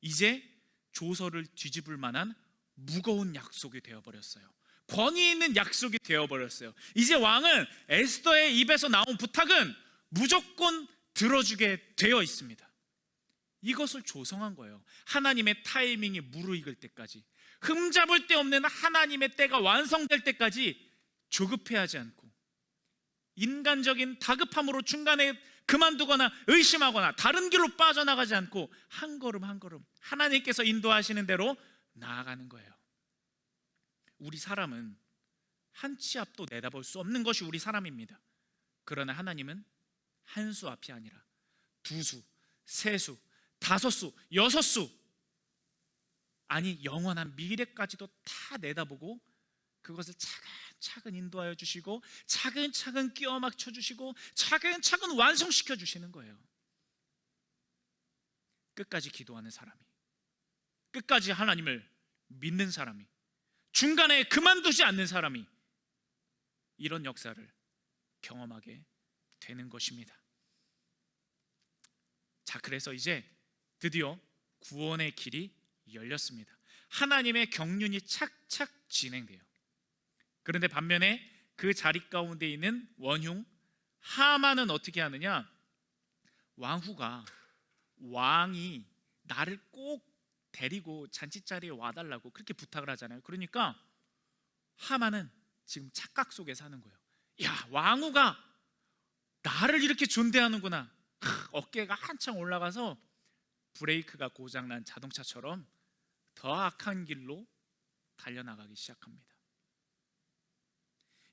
이제 조서를 뒤집을 만한 무거운 약속이 되어버렸어요. 권위 있는 약속이 되어버렸어요. 이제 왕은 에스더의 입에서 나온 부탁은 무조건 들어주게 되어 있습니다. 이것을 조성한 거예요. 하나님의 타이밍이 무르익을 때까지, 흠잡을 데 없는 하나님의 때가 완성될 때까지 조급해하지 않고, 인간적인 다급함으로 중간에 그만두거나 의심하거나 다른 길로 빠져나가지 않고 한 걸음 한 걸음 하나님께서 인도하시는 대로 나아가는 거예요. 우리 사람은 한 치 앞도 내다볼 수 없는 것이 우리 사람입니다. 그러나 하나님은 한 수 앞이 아니라 2수, 3수, 5수, 6수, 아니 영원한 미래까지도 다 내다보고 그것을 차근차근 인도하여 주시고 차근차근 끼워 맞춰 주시고 차근차근 완성시켜 주시는 거예요. 끝까지 기도하는 사람이, 끝까지 하나님을 믿는 사람이, 중간에 그만두지 않는 사람이 이런 역사를 경험하게 되는 것입니다. 자, 그래서 이제 드디어 구원의 길이 열렸습니다. 하나님의 경륜이 착착 진행돼요. 그런데 반면에 그 자리 가운데 있는 원흉 하만은 어떻게 하느냐? 왕후가 왕이 나를 꼭 데리고 잔치자리에 와달라고 그렇게 부탁을 하잖아요. 그러니까 하만은 지금 착각 속에 사는 거예요. 야, 왕후가 나를 이렇게 존대하는구나. 어깨가 한창 올라가서 브레이크가 고장난 자동차처럼 더 악한 길로 달려나가기 시작합니다.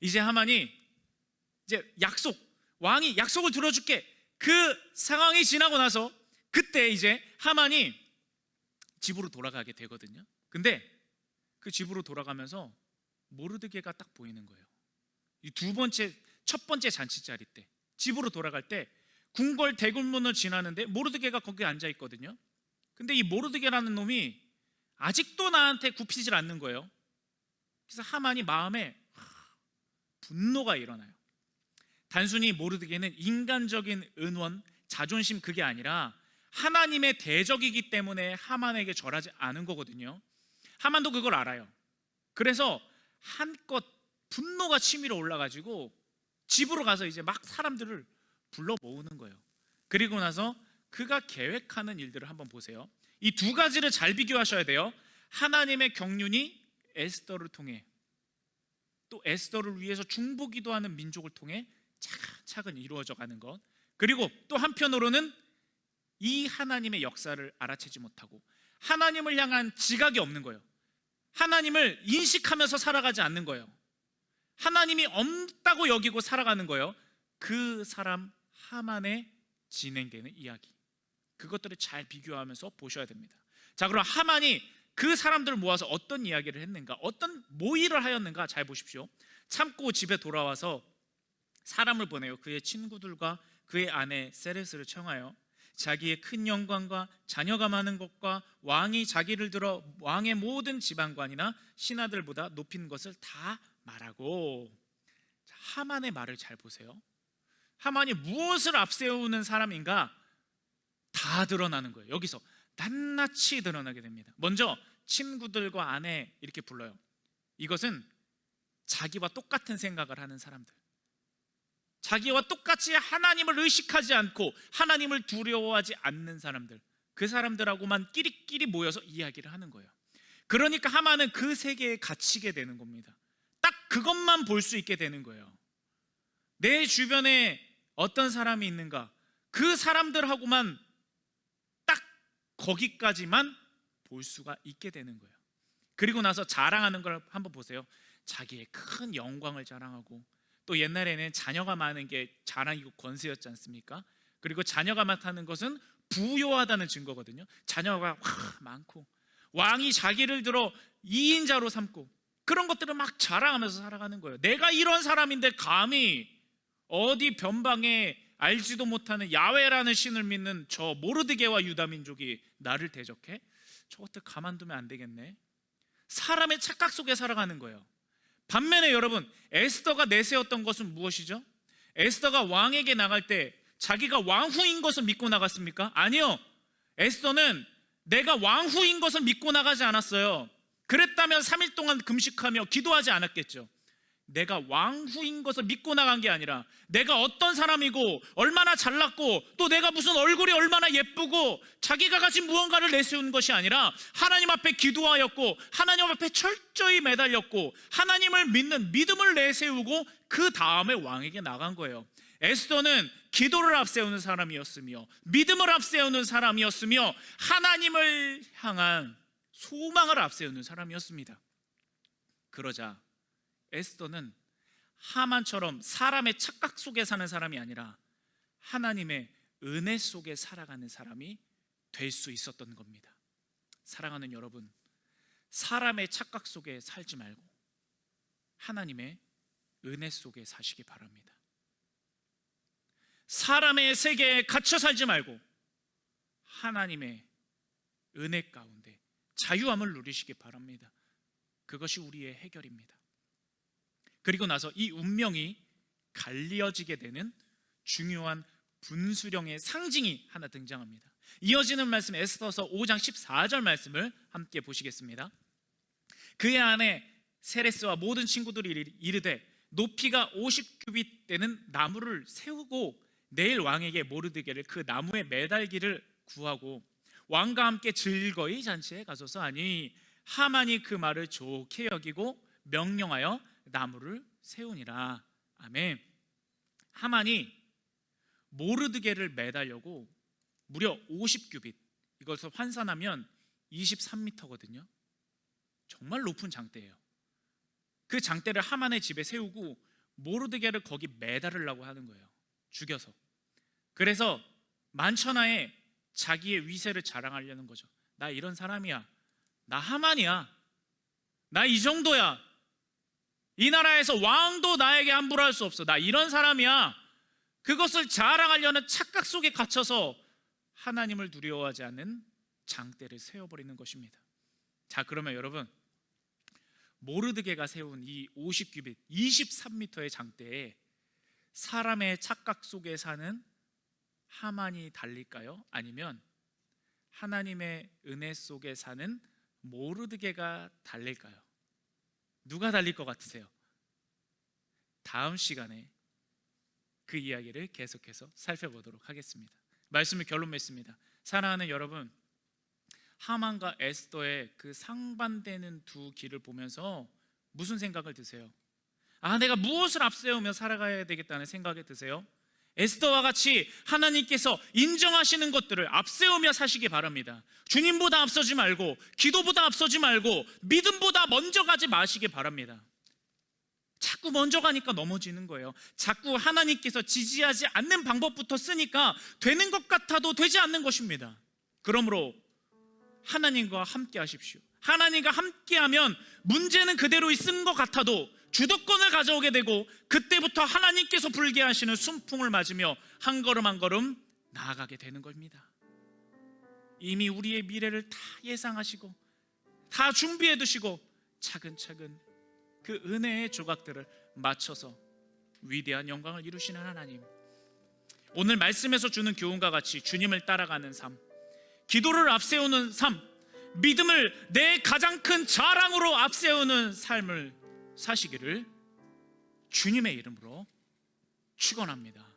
이제 하만이 이제 왕이 약속을 들어줄게, 그 상황이 지나고 나서 그때 이제 하만이 집으로 돌아가게 되거든요. 근데 그 집으로 돌아가면서 모르드게가 딱 보이는 거예요. 이 첫 번째 잔치자리 때 집으로 돌아갈 때 궁궐 대굴문을 지나는데 모르드게가 거기 앉아 있거든요. 근데 이 모르드게라는 놈이 아직도 나한테 굽히질 않는 거예요. 그래서 하만이 마음에 분노가 일어나요. 단순히 모르드게는 인간적인 은원, 자존심, 그게 아니라 하나님의 대적이기 때문에 하만에게 절하지 않은 거거든요. 하만도 그걸 알아요. 그래서 한껏 분노가 치밀어 올라가지고 집으로 가서 이제 막 사람들을 불러 모으는 거예요. 그리고 나서 그가 계획하는 일들을 한번 보세요. 이 2가지를 잘 비교하셔야 돼요. 하나님의 경륜이 에스더를 통해, 또 에스더를 위해서 중보기도하는 민족을 통해 차근차근 이루어져 가는 것, 그리고 또 한편으로는 이 하나님의 역사를 알아채지 못하고 하나님을 향한 지각이 없는 거예요. 하나님을 인식하면서 살아가지 않는 거예요. 하나님이 없다고 여기고 살아가는 거예요. 그 사람 하만에 진행되는 이야기, 그것들을 잘 비교하면서 보셔야 됩니다. 자, 그럼 하만이 그 사람들을 모아서 어떤 이야기를 했는가, 어떤 모의를 하였는가 잘 보십시오. 참고 집에 돌아와서 사람을 보내요. 그의 친구들과 그의 아내 세레스를 청하여 자기의 큰 영광과 자녀가 많은 것과 왕이 자기를 들어 왕의 모든 지방관이나 신하들보다 높인 것을 다 말하고. 하만의 말을 잘 보세요. 하만이 무엇을 앞세우는 사람인가 다 드러나는 거예요. 여기서 낱낱이 드러나게 됩니다. 먼저 친구들과 아내 이렇게 불러요. 이것은 자기와 똑같은 생각을 하는 사람들, 자기와 똑같이 하나님을 의식하지 않고 하나님을 두려워하지 않는 사람들, 그 사람들하고만 끼리끼리 모여서 이야기를 하는 거예요. 그러니까 하만은 그 세계에 갇히게 되는 겁니다. 딱 그것만 볼 수 있게 되는 거예요. 내 주변에 어떤 사람이 있는가, 그 사람들하고만 딱 거기까지만 볼 수가 있게 되는 거예요. 그리고 나서 자랑하는 걸 한번 보세요. 자기의 큰 영광을 자랑하고, 또 옛날에는 자녀가 많은 게 자랑이고 권세였지 않습니까? 그리고 자녀가 많다는 것은 부요하다는 증거거든요. 자녀가 많고 왕이 자기를 들어 2인자로 삼고 그런 것들을 막 자랑하면서 살아가는 거예요. 내가 이런 사람인데 감히 어디 변방에 알지도 못하는 야훼라는 신을 믿는 저 모르드게와 유다 민족이 나를 대적해? 저것들 가만두면 안 되겠네. 사람의 착각 속에 살아가는 거예요. 반면에 여러분, 에스더가 내세웠던 것은 무엇이죠? 에스더가 왕에게 나갈 때 자기가 왕후인 것을 믿고 나갔습니까? 아니요. 에스더는 내가 왕후인 것을 믿고 나가지 않았어요. 그랬다면 3일 동안 금식하며 기도하지 않았겠죠. 내가 왕후인 것을 믿고 나간 게 아니라 내가 어떤 사람이고 얼마나 잘났고 또 내가 무슨 얼굴이 얼마나 예쁘고 자기가 가진 무언가를 내세운 것이 아니라 하나님 앞에 기도하였고 하나님 앞에 철저히 매달렸고 하나님을 믿는 믿음을 내세우고 그 다음에 왕에게 나간 거예요. 에스더는 기도를 앞세우는 사람이었으며 믿음을 앞세우는 사람이었으며 하나님을 향한 소망을 앞세우는 사람이었습니다. 그러자 에스더는 하만처럼 사람의 착각 속에 사는 사람이 아니라 하나님의 은혜 속에 살아가는 사람이 될 수 있었던 겁니다. 사랑하는 여러분, 사람의 착각 속에 살지 말고 하나님의 은혜 속에 사시기 바랍니다. 사람의 세계에 갇혀 살지 말고 하나님의 은혜 가운데 자유함을 누리시기 바랍니다. 그것이 우리의 해결입니다. 그리고 나서 이 운명이 갈리어지게 되는 중요한 분수령의 상징이 하나 등장합니다. 이어지는 말씀 에스더서 5장 14절 말씀을 함께 보시겠습니다. 그의 아내 세레스와 모든 친구들이 이르되 높이가 50규빗 되는 나무를 세우고 내일 왕에게 모르드게를 그 나무에 매달기를 구하고 왕과 함께 즐거이 잔치에 가소서 하니 하만이 그 말을 좋게 여기고 명령하여 나무를 세우니라. 아멘. 하만이 모르드게를 매달려고 무려 50규빗, 이것을 환산하면 23m거든요. 정말 높은 장대예요. 그 장대를 하만의 집에 세우고 모르드게를 거기 매달으려고 하는 거예요. 죽여서. 그래서 만천하에 자기의 위세를 자랑하려는 거죠. 나 이런 사람이야. 나 하만이야. 나 이 정도야. 이 나라에서 왕도 나에게 함부로 할 수 없어. 나 이런 사람이야. 그것을 자랑하려는 착각 속에 갇혀서 하나님을 두려워하지 않는 장대를 세워버리는 것입니다. 자, 그러면 여러분, 모르드게가 세운 이 50규빗 23m의 장대에 사람의 착각 속에 사는 하만이 달릴까요? 아니면 하나님의 은혜 속에 사는 모르드게가 달릴까요? 누가 달릴 것 같으세요? 다음 시간에 그 이야기를 계속해서 살펴보도록 하겠습니다. 말씀을 결론 맺습니다. 사랑하는 여러분, 하만과 에스더의 그 상반되는 두 길을 보면서 무슨 생각을 드세요? 내가 무엇을 앞세우며 살아가야 되겠다는 생각이 드세요? 에스더와 같이 하나님께서 인정하시는 것들을 앞세우며 사시기 바랍니다. 주님보다 앞서지 말고 기도보다 앞서지 말고 믿음보다 먼저 가지 마시기 바랍니다. 자꾸 먼저 가니까 넘어지는 거예요. 자꾸 하나님께서 지지하지 않는 방법부터 쓰니까 되는 것 같아도 되지 않는 것입니다. 그러므로 하나님과 함께 하십시오. 하나님과 함께하면 문제는 그대로 있는 것 같아도 주도권을 가져오게 되고 그때부터 하나님께서 불게 하시는 순풍을 맞으며 한 걸음 한 걸음 나아가게 되는 겁니다. 이미 우리의 미래를 다 예상하시고 다 준비해 두시고 차근차근 그 은혜의 조각들을 맞춰서 위대한 영광을 이루시는 하나님, 오늘 말씀에서 주는 교훈과 같이 주님을 따라가는 삶, 기도를 앞세우는 삶, 믿음을 내 가장 큰 자랑으로 앞세우는 삶을 사시기를 주님의 이름으로 축원합니다.